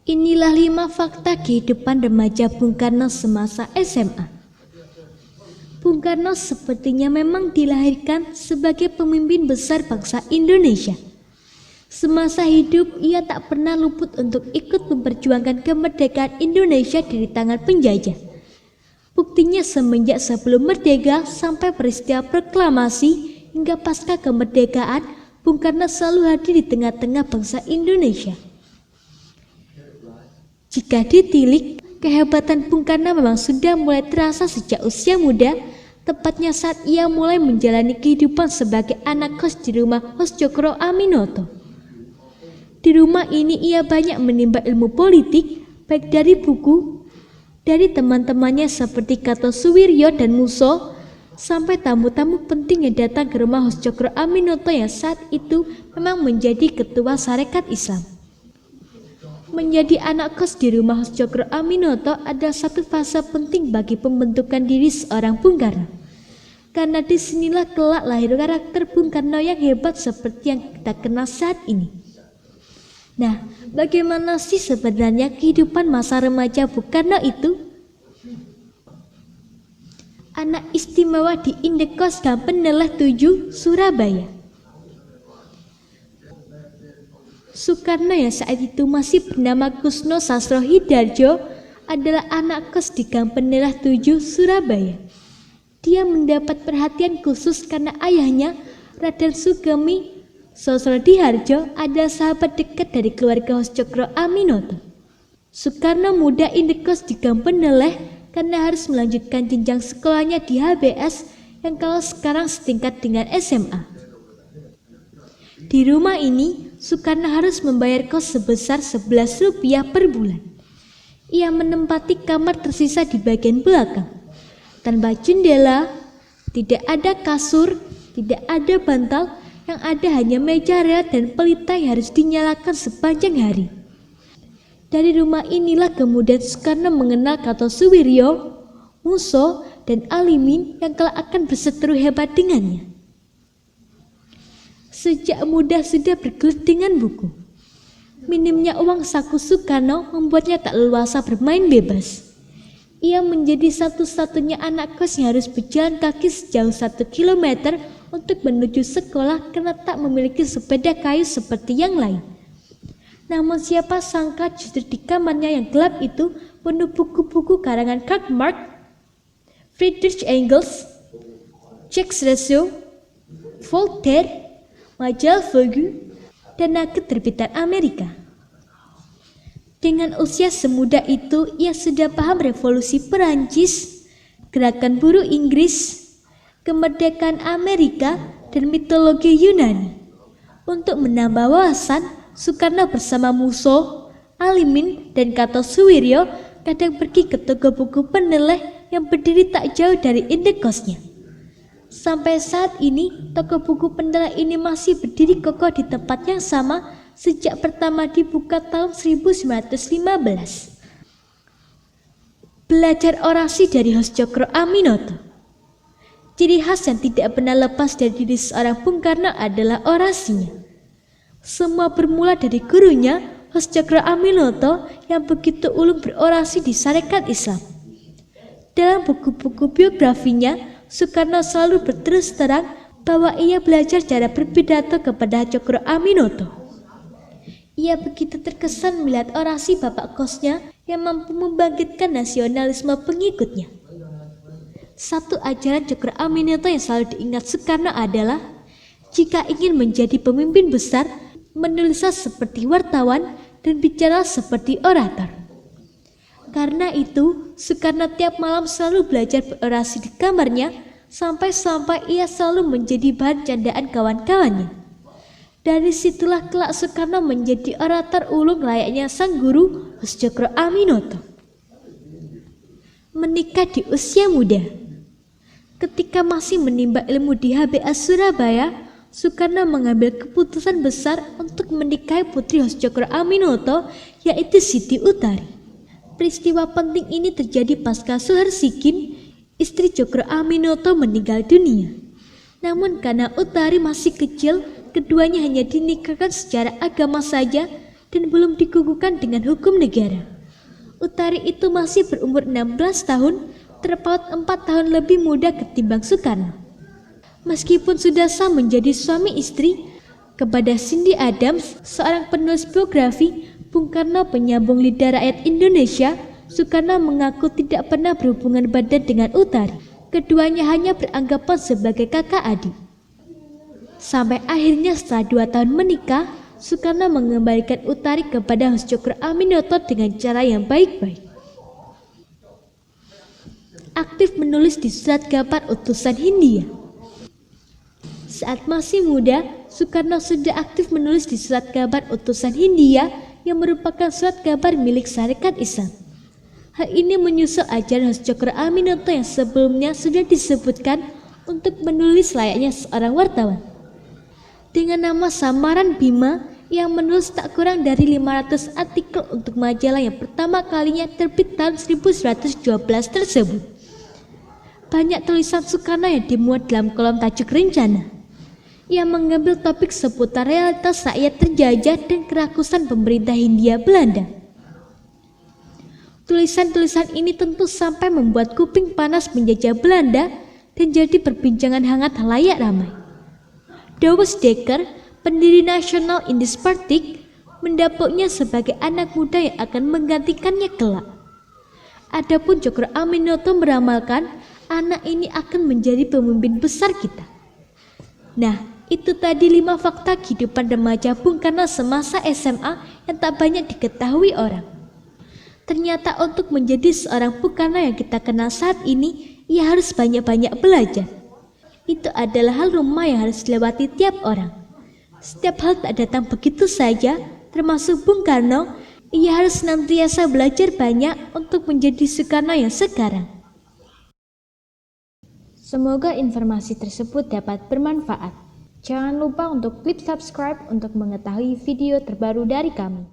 Inilah 5 fakta kehidupan remaja Bung Karno semasa SMA. Bung Karno sepertinya memang dilahirkan sebagai pemimpin besar bangsa Indonesia. Semasa hidup, ia tak pernah luput untuk ikut memperjuangkan kemerdekaan Indonesia dari tangan penjajah. Buktinya semenjak sebelum merdeka sampai peristiwa proklamasi hingga pasca kemerdekaan, Bung Karno selalu hadir di tengah-tengah bangsa Indonesia. Jika ditilik, kehebatan Bung Karno memang sudah mulai terasa sejak usia muda, tepatnya saat ia mulai menjalani kehidupan sebagai anak kos di rumah Hoscokro Aminoto. Di rumah ini ia banyak menimba ilmu politik, baik dari buku, dari teman-temannya seperti Cato Suwiryo dan Muso, sampai tamu-tamu penting yang datang ke rumah Hoscokro Aminoto yang saat itu memang menjadi ketua Sarekat Islam. Menjadi anak kos di rumah Hoscokro Aminoto adalah satu fase penting bagi pembentukan diri seorang Bung Karno. Karena disinilah kelak lahir karakter Bung Karno yang hebat seperti yang kita kenal saat ini. Nah, bagaimana sih sebenarnya kehidupan masa remaja Bung Karno itu? Anak istimewa di Indekos Gang Penelah 7, Surabaya. Soekarno yang saat itu masih bernama Kusno Sastro Hidarjo adalah anak kos di Gang Penelah 7, Surabaya. Dia mendapat perhatian khusus karena ayahnya, Raden Sugemi Sosrodiharjo, adalah sahabat dekat dari keluarga Hoscokro Aminoto. Soekarno muda indekos di Gang Penelah karena harus melanjutkan jenjang sekolahnya di HBS yang kalau sekarang setingkat dengan SMA. Di rumah ini, Soekarno harus membayar kos sebesar Rp11 per bulan. Ia menempati kamar tersisa di bagian belakang. Tanpa jendela, tidak ada kasur, tidak ada bantal, yang ada hanya meja rel dan pelita yang harus dinyalakan sepanjang hari. Dari rumah inilah kemudian Soekarno mengenal Cato Suwiryo, Muso, dan Alimin yang kelak akan berseteru hebat dengannya. Sejak muda sudah bergelut dengan buku. Minimnya uang saku Soekarno membuatnya tak leluasa bermain bebas. Ia menjadi satu-satunya anak kos yang harus berjalan kaki sejauh 1 kilometer untuk menuju sekolah karena tak memiliki sepeda kayu seperti yang lain. Namun siapa sangka justru di kamarnya yang gelap itu penuh buku-buku karangan Karl Marx, Friedrich Engels, Jacques Rousseau, Voltaire, majalah Vogue, dan naskah terbitan Amerika. Dengan usia semuda itu, ia sudah paham revolusi Perancis, gerakan buruh Inggris, kemerdekaan Amerika, dan mitologi Yunani. Untuk menambah wawasan, Soekarno bersama Muso, Alimin, dan Cato Suwiryo kadang pergi ke toko buku Penelah yang berdiri tak jauh dari indekosnya. Sampai saat ini, toko buku Penelah ini masih berdiri kokoh di tempat yang sama sejak pertama dibuka tahun 1915. Belajar orasi dari Hoscokro Aminoto. Ciri khas yang tidak pernah lepas dari diri seorang Bung Karno adalah orasinya. Semua bermula dari gurunya, Hoscokro Aminoto, yang begitu ulung berorasi di Sarekat Islam. Dalam buku-buku biografinya, Soekarno selalu berterus terang bahwa ia belajar cara berpidato kepada Cokro Aminoto. Ia begitu terkesan melihat orasi bapak kosnya yang mampu membangkitkan nasionalisme pengikutnya. Satu ajaran Cokro Aminoto yang selalu diingat Soekarno adalah jika ingin menjadi pemimpin besar, menulislah seperti wartawan dan bicara seperti orator. Karena itu, Soekarno tiap malam selalu belajar berorasi di kamarnya sampai ia selalu menjadi bahan candaan kawan-kawannya. Dari situlah kelak Soekarno menjadi orator ulung layaknya sang guru Hoscokro Aminoto. Menikah di usia muda. Ketika masih menimba ilmu di HBS Surabaya, Soekarno mengambil keputusan besar untuk menikahi putri Hoscokro Aminoto, yaitu Siti Utari. Peristiwa penting ini terjadi pasca Suharsikin, istri Cokro Aminoto, meninggal dunia. Namun karena Utari masih kecil, keduanya hanya dinikahkan secara agama saja dan belum dikukuhkan dengan hukum negara. Utari itu masih berumur 16 tahun, terpaut 4 tahun lebih muda ketimbang Soekarno. Meskipun sudah sah menjadi suami istri, kepada Cindy Adams, seorang penulis biografi Bung Karno penyambung lidah rakyat Indonesia, Soekarno mengaku tidak pernah berhubungan badan dengan Utari. Keduanya hanya beranggapan sebagai kakak adik. Sampai akhirnya setelah 2 tahun menikah, Soekarno mengembalikan Utari kepada Hasjokro Aminoto dengan cara yang baik-baik. Aktif menulis di surat kabar utusan Hindia. Saat masih muda, Soekarno sudah aktif menulis di surat kabar utusan Hindia yang merupakan surat kabar milik Sarekat Islam. Hal ini menyusul ajaran Hasjokro Aminoto yang sebelumnya sudah disebutkan untuk menulis layaknya seorang wartawan. Dengan nama samaran Bima, yang menulis tak kurang dari 500 artikel untuk majalah yang pertama kalinya terbit tahun 1912 tersebut. Banyak tulisan Soekarno yang dimuat dalam kolom tajuk rencana. Ia mengambil topik seputar realitas rakyat terjajah dan kerakusan pemerintah Hindia Belanda. Tulisan-tulisan ini tentu sampai membuat kuping panas penjajah Belanda dan jadi perbincangan hangat halayak ramai. Douwe Dekker, pendiri National Indies Party, mendapuknya sebagai anak muda yang akan menggantikannya kelak. Adapun Djokro Aminoto meramalkan anak ini akan menjadi pemimpin besar kita. Nah, itu tadi 5 fakta kehidupan remaja Bung Karno semasa SMA yang tak banyak diketahui orang. Ternyata untuk menjadi seorang Bung Karno yang kita kenal saat ini, ia harus banyak-banyak belajar. Itu adalah hal rumah yang harus dilewati tiap orang. Setiap hal tak datang begitu saja, termasuk Bung Karno. Ia harus senantiasa belajar banyak untuk menjadi Soekarno yang sekarang. Semoga informasi tersebut dapat bermanfaat. Jangan lupa untuk klik subscribe untuk mengetahui video terbaru dari kami.